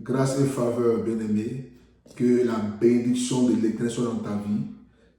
Grâce et faveur, bien-aimé, que la bénédiction de l'Éternel soit dans ta vie,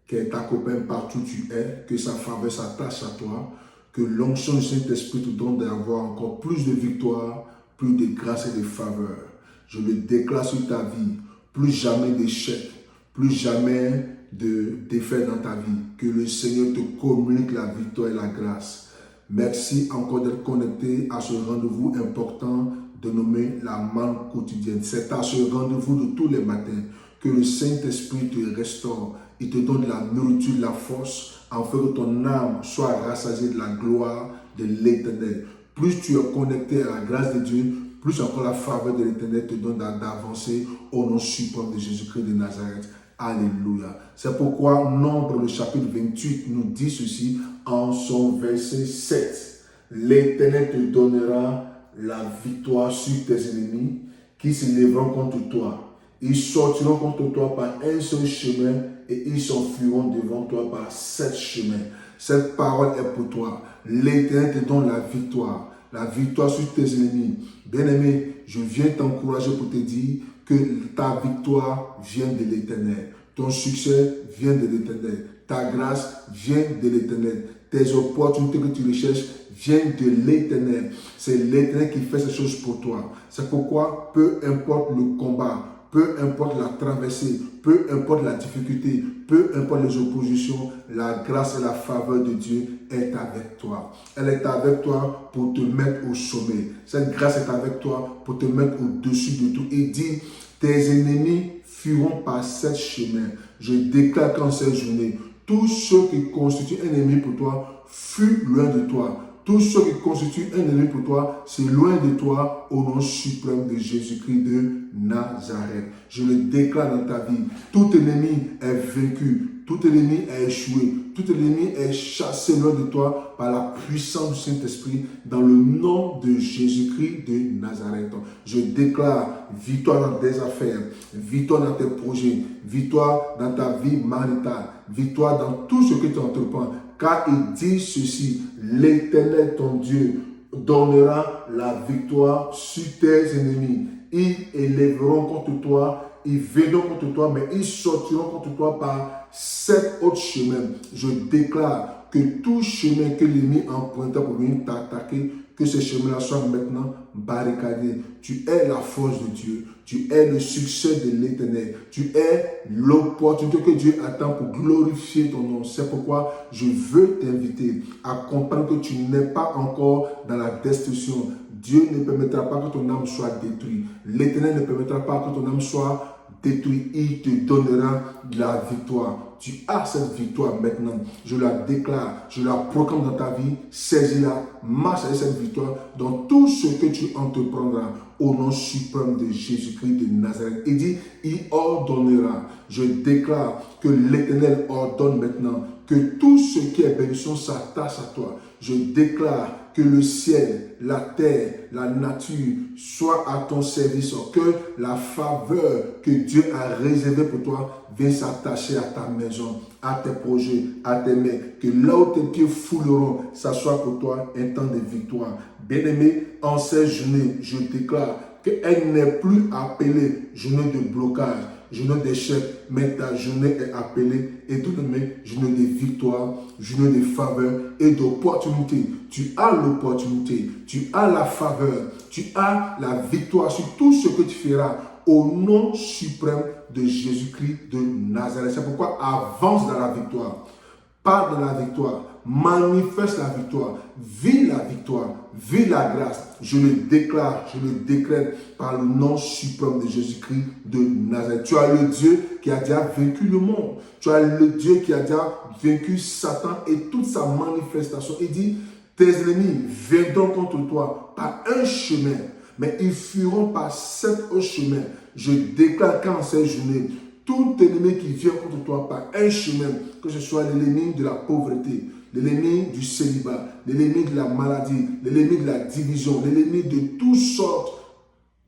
qu'elle t'accompagne partout où tu es, que sa faveur s'attache à toi, que l'onction du Saint-Esprit te donne d'avoir encore plus de victoire, plus de grâce et de faveur. Je le déclare sur ta vie, plus jamais d'échec, plus jamais de défaite dans ta vie. Que le Seigneur te communique la victoire et la grâce. Merci encore d'être connecté à ce rendez-vous important dénommé la manne quotidienne. C'est à ce rendez-vous de tous les matins que le Saint-Esprit te restaure. Il te donne de la nourriture, de la force, afin que ton âme soit rassasiée de la gloire de l'Éternel. Plus tu es connecté à la grâce de Dieu, plus encore la faveur de l'Éternel te donne d'avancer au nom suprême de Jésus-Christ de Nazareth. Alléluia. C'est pourquoi Nombre, le chapitre 28, nous dit ceci en son verset 7. L'Éternel te donnera la victoire sur tes ennemis qui se lèveront contre toi. Ils sortiront contre toi par un seul chemin et ils s'enfuiront devant toi par 7 chemins. Cette parole est pour toi. L'Éternel te donne la victoire sur tes ennemis. Bien-aimé, je viens t'encourager pour te dire que ta victoire vient de l'Éternel. Ton succès vient de l'Éternel. Ta grâce vient de l'Éternel. Tes opportunités que tu recherches viennent de l'Éternel. C'est l'Éternel qui fait ces choses pour toi. C'est pourquoi, peu importe le combat, peu importe la traversée, peu importe la difficulté, peu importe les oppositions, la grâce et la faveur de Dieu est avec toi. Elle est avec toi pour te mettre au sommet. Cette grâce est avec toi pour te mettre au-dessus de tout. Et dit, tes ennemis fuiront par 7 chemins. Je déclare qu'en cette journée, tous ceux qui constituent un ennemi pour toi fuient loin de toi. Tous ceux qui constituent un ennemi pour toi, c'est loin de toi au nom suprême de Jésus-Christ de Nazareth. Je le déclare dans ta vie. Tout ennemi est vaincu. Tout ennemi est échoué. Tout ennemi est chassé loin de toi par la puissance du Saint-Esprit dans le nom de Jésus-Christ de Nazareth. Je déclare victoire dans tes affaires, victoire dans tes projets, victoire dans ta vie maritale, victoire dans tout ce que tu entreprends. Car il dit ceci, l'Éternel ton Dieu donnera la victoire sur tes ennemis. Ils élèveront contre toi, ils viendront contre toi, mais ils sortiront contre toi par 7 autres chemins. Je déclare que tout chemin que l'ennemi emprunta pour venir t'attaquer, que ce chemin-là soit maintenant barricadé. Tu es la force de Dieu. Tu es le succès de l'Éternel. Tu es l'opportunité que Dieu attend pour glorifier ton nom. C'est pourquoi je veux t'inviter à comprendre que tu n'es pas encore dans la destruction. Dieu ne permettra pas que ton âme soit détruite. L'Éternel ne permettra pas que ton âme soit détruite. Il te donnera la victoire. Tu as cette victoire maintenant. Je la déclare, je la proclame dans ta vie. Saisis-la, marche avec cette victoire dans tout ce que tu entreprendras au nom suprême de Jésus-Christ de Nazareth. Il dit, il ordonnera. Je déclare que l'Éternel ordonne maintenant que tout ce qui est bénédiction s'attache à toi. Je déclare que le ciel, la terre, la nature soient à ton service, que la faveur que Dieu a réservée pour toi vienne s'attacher à ta maison, à tes projets, à tes mains, que là où tes pieds fouleront, ça soit pour toi un temps de victoire. Bien-aimé, en cette journée, je déclare qu'elle n'est plus appelée journée de blocage, journée d'échec, mais ta journée est appelée et tout de même journée de victoire, journée de faveur et d'opportunité. Tu as l'opportunité, tu as la faveur, tu as la victoire sur tout ce que tu feras au nom suprême de Jésus-Christ de Nazareth. C'est pourquoi avance dans la victoire, parle de la victoire, manifeste la victoire, vis la victoire, vis la grâce. Je le déclare, je le décrète par le nom suprême de Jésus-Christ de Nazareth. Tu as le Dieu qui a déjà vaincu le monde. Tu as le Dieu qui a déjà vaincu Satan et toute sa manifestation. Il dit, tes ennemis viendront contre toi par un chemin, mais ils fuiront par 7 autres chemins. Je déclare qu'en cette journée, tout ennemi qui vient contre toi par un chemin, que ce soit l'ennemi de la pauvreté, l'ennemi du célibat, l'ennemi de la maladie, l'ennemi de la division, l'ennemi de toutes sortes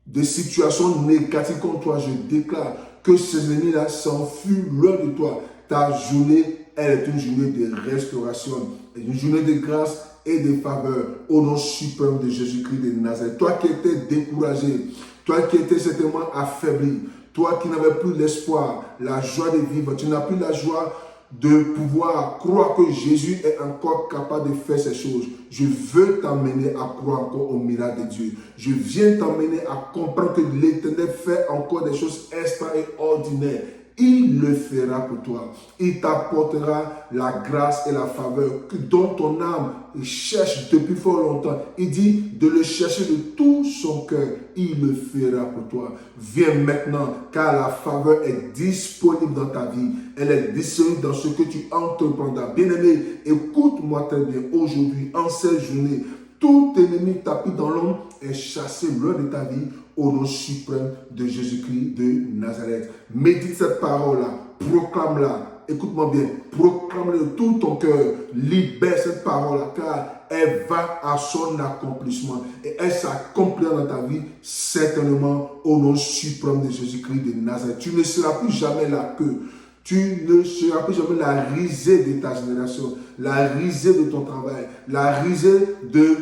de situations négatives contre toi, je déclare que ces ennemis-là s'enfuient loin de toi. Ta journée, elle est une journée de restauration, une journée de grâce et de faveur au nom suprême de Jésus-Christ de Nazareth. Toi qui étais découragé, Toi qui étais certainement affaibli, toi qui n'avais plus l'espoir, la joie de vivre, tu n'as plus la joie de pouvoir croire que Jésus est encore capable de faire ces choses. Je veux t'emmener à croire encore au miracle de Dieu. Je viens t'emmener à comprendre que l'Éternel fait encore des choses extraordinaires. Il le fera pour toi. Il t'apportera la grâce et la faveur que dont ton âme cherche depuis fort longtemps. Il dit de le chercher de tout son cœur. Il le fera pour toi. Viens maintenant, car la faveur est disponible dans ta vie. Elle est disponible dans ce que tu entreprendras. Bien-aimé, écoute-moi très bien. Aujourd'hui, en cette journée, tout ennemi tapis dans l'ombre est chassé loin de ta vie au nom suprême de Jésus-Christ de Nazareth. Médite cette parole-là, proclame-la. Écoute-moi bien, proclame-la de tout ton cœur. Libère cette parole-là, car elle va à son accomplissement. Et elle s'accomplira dans ta vie, certainement, au nom suprême de Jésus-Christ de Nazareth. Tu ne seras plus jamais la queue. Tu ne seras plus jamais la risée de ta génération, la risée de ton travail, la risée de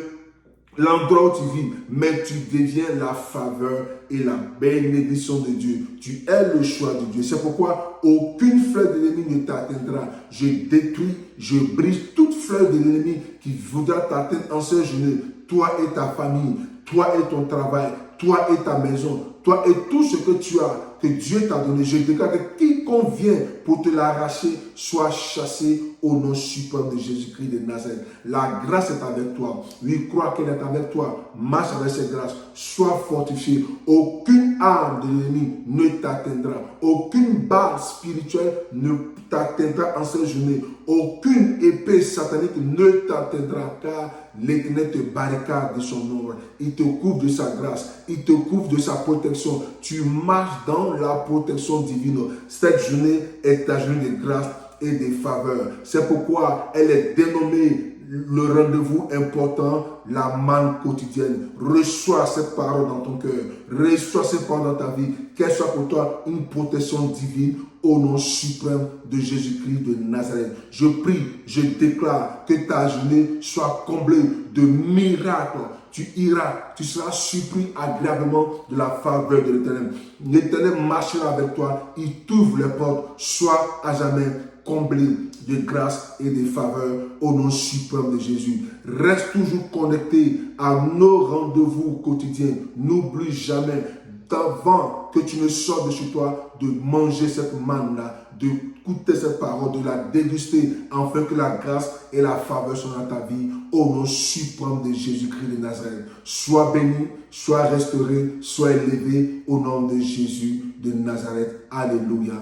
l'endroit où tu vis, mais tu deviens la faveur et la bénédiction de Dieu. Tu es le choix de Dieu. C'est pourquoi aucune fleur de l'ennemi ne t'atteindra. Je détruis, je brise toute fleur de l'ennemi qui voudra t'atteindre en ce journée. Toi et ta famille, toi et ton travail, toi et ta maison, toi et tout ce que tu as, que Dieu t'a donné. Je déclare que quiconque vient pour te l'arracher soit chassé au nom suprême de Jésus-Christ de Nazareth. La grâce est avec toi. Oui, crois qu'elle est avec toi. Marche avec cette grâce. Sois fortifié. Aucune arme de l'ennemi ne t'atteindra. Aucune barre spirituelle ne t'atteindra en cette journée. Aucune épée satanique ne t'atteindra, car l'Éternel te barricade de son ombre. Il te couvre de sa grâce. Il te couvre de sa protection. Tu marches dans la protection divine. Cette journée est ta journée de grâce et de faveur. C'est pourquoi elle est dénommée le rendez-vous important, la manne quotidienne. Reçois cette parole dans ton cœur. Reçois cette parole dans ta vie. Qu'elle soit pour toi une protection divine au nom suprême de Jésus-Christ de Nazareth. Je prie, je déclare que ta journée soit comblée de miracles. Tu iras, tu seras surpris agréablement de la faveur de l'Éternel. L'Éternel marchera avec toi, il t'ouvre les portes, sois à jamais comblé de grâce et de faveur au nom suprême de Jésus. Reste toujours connecté à nos rendez-vous quotidiens. N'oublie jamais, avant que tu ne sortes de chez toi, de manger cette manne-là, de écouter cette parole, de la déguster, afin que la grâce et la faveur soient dans ta vie, au nom suprême de Jésus-Christ de Nazareth. Sois béni, sois restauré, sois élevé, au nom de Jésus de Nazareth. Alléluia.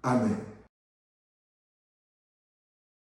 Amen.